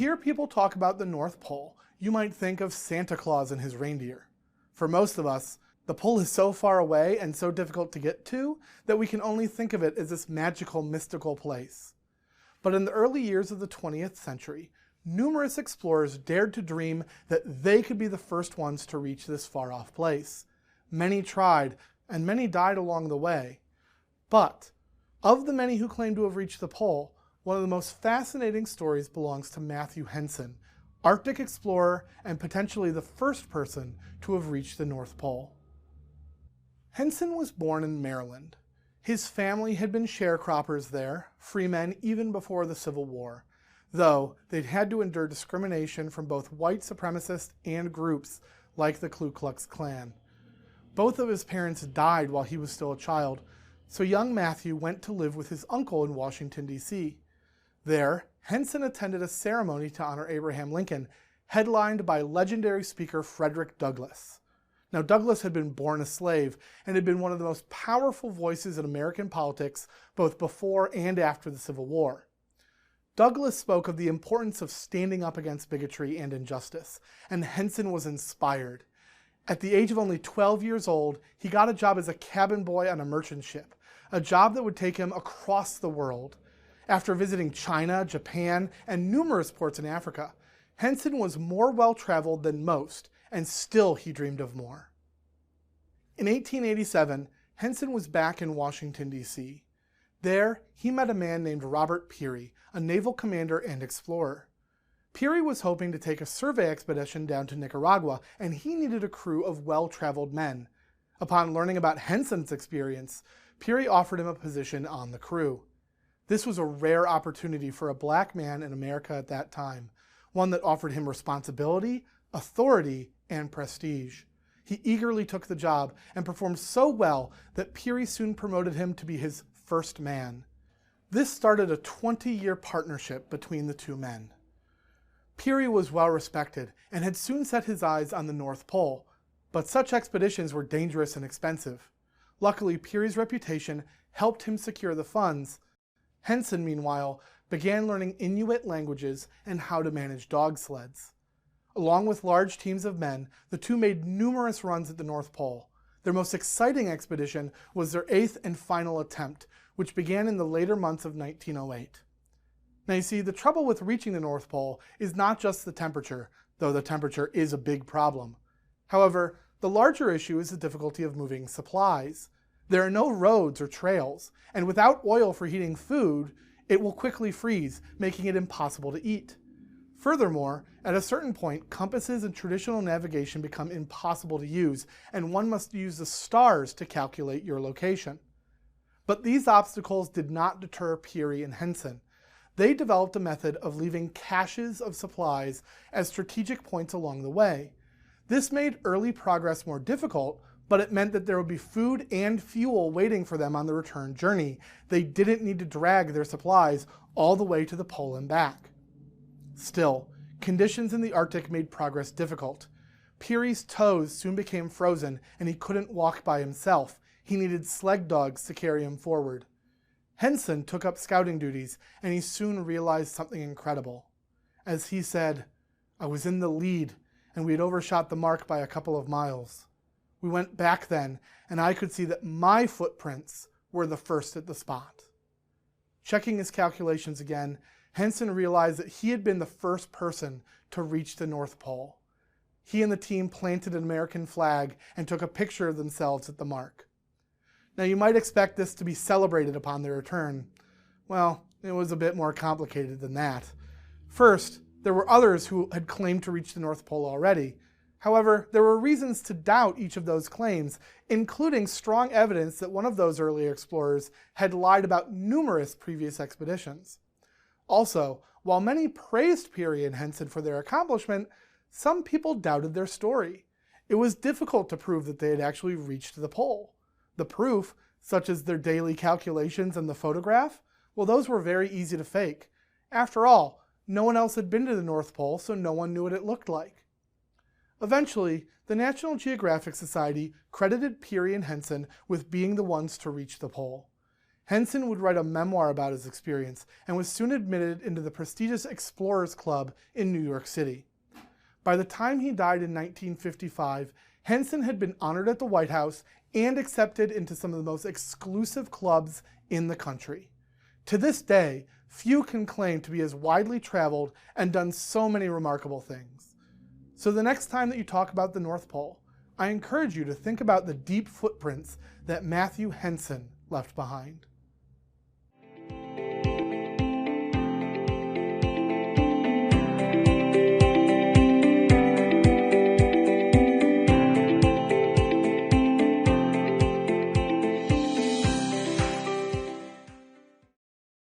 hear people talk about the North Pole, you might think of Santa Claus and his reindeer. For most of us, the pole is so far away and so difficult to get to that we can only think of it as this magical, mystical place. But in the early years of the 20th century, numerous explorers dared to dream that they could be the first ones to reach this far-off place. Many tried, and many died along the way. But of the many who claim to have reached the pole, one of the most fascinating stories belongs to Matthew Henson, Arctic explorer and potentially the first person to have reached the North Pole. Henson was born in Maryland. His family had been sharecroppers there, free men even before the Civil War, though they'd had to endure discrimination from both white supremacists and groups like the Ku Klux Klan. Both of his parents died while he was still a child, so young Matthew went to live with his uncle in Washington, D.C. There, Henson attended a ceremony to honor Abraham Lincoln, headlined by legendary speaker Frederick Douglass. Now, Douglass had been born a slave and had been one of the most powerful voices in American politics both before and after the Civil War. Douglass spoke of the importance of standing up against bigotry and injustice, and Henson was inspired. At the age of only 12 years old, he got a job as a cabin boy on a merchant ship, a job that would take him across the world. After visiting China, Japan, and numerous ports in Africa, Henson was more well-traveled than most, and still he dreamed of more. In 1887, Henson was back in Washington, D.C. There, he met a man named Robert Peary, a naval commander and explorer. Peary was hoping to take a survey expedition down to Nicaragua, and he needed a crew of well-traveled men. Upon learning about Henson's experience, Peary offered him a position on the crew. This was a rare opportunity for a black man in America at that time, one that offered him responsibility, authority, and prestige. He eagerly took the job and performed so well that Peary soon promoted him to be his first man. This started a 20-year partnership between the two men. Peary was well respected and had soon set his eyes on the North Pole, but such expeditions were dangerous and expensive. Luckily, Peary's reputation helped him secure the funds. Henson, meanwhile, began learning Inuit languages and how to manage dog sleds. Along with large teams of men, the two made numerous runs at the North Pole. Their most exciting expedition was their 8th and final attempt, which began in the later months of 1908. Now you see, the trouble with reaching the North Pole is not just the temperature, though the temperature is a big problem. However, the larger issue is the difficulty of moving supplies. There are no roads or trails, and without oil for heating food, it will quickly freeze, making it impossible to eat. Furthermore, at a certain point, compasses and traditional navigation become impossible to use, and one must use the stars to calculate your location. But these obstacles did not deter Peary and Henson. They developed a method of leaving caches of supplies as strategic points along the way. This made early progress more difficult, but it meant that there would be food and fuel waiting for them on the return journey. They didn't need to drag their supplies all the way to the pole and back. Still, conditions in the Arctic made progress difficult. Peary's toes soon became frozen and he couldn't walk by himself. He needed sled dogs to carry him forward. Henson took up scouting duties and he soon realized something incredible. As he said, "I was in the lead and we had overshot the mark by a couple of miles. We went back then and I could see that my footprints were the first at the spot." Checking his calculations again, Henson realized that he had been the first person to reach the North Pole. He and the team planted an American flag and took a picture of themselves at the mark. Now you might expect this to be celebrated upon their return. Well, it was a bit more complicated than that. First, there were others who had claimed to reach the North Pole already. However, there were reasons to doubt each of those claims, including strong evidence that one of those early explorers had lied about numerous previous expeditions. Also, while many praised Peary and Henson for their accomplishment, some people doubted their story. It was difficult to prove that they had actually reached the pole. The proof, such as their daily calculations and the photograph, well, those were very easy to fake. After all, no one else had been to the North Pole, so no one knew what it looked like. Eventually, the National Geographic Society credited Peary and Henson with being the ones to reach the pole. Henson would write a memoir about his experience and was soon admitted into the prestigious Explorers Club in New York City. By the time he died in 1955, Henson had been honored at the White House and accepted into some of the most exclusive clubs in the country. To this day, few can claim to be as widely traveled and done so many remarkable things. So the next time that you talk about the North Pole, I encourage you to think about the deep footprints that Matthew Henson left behind.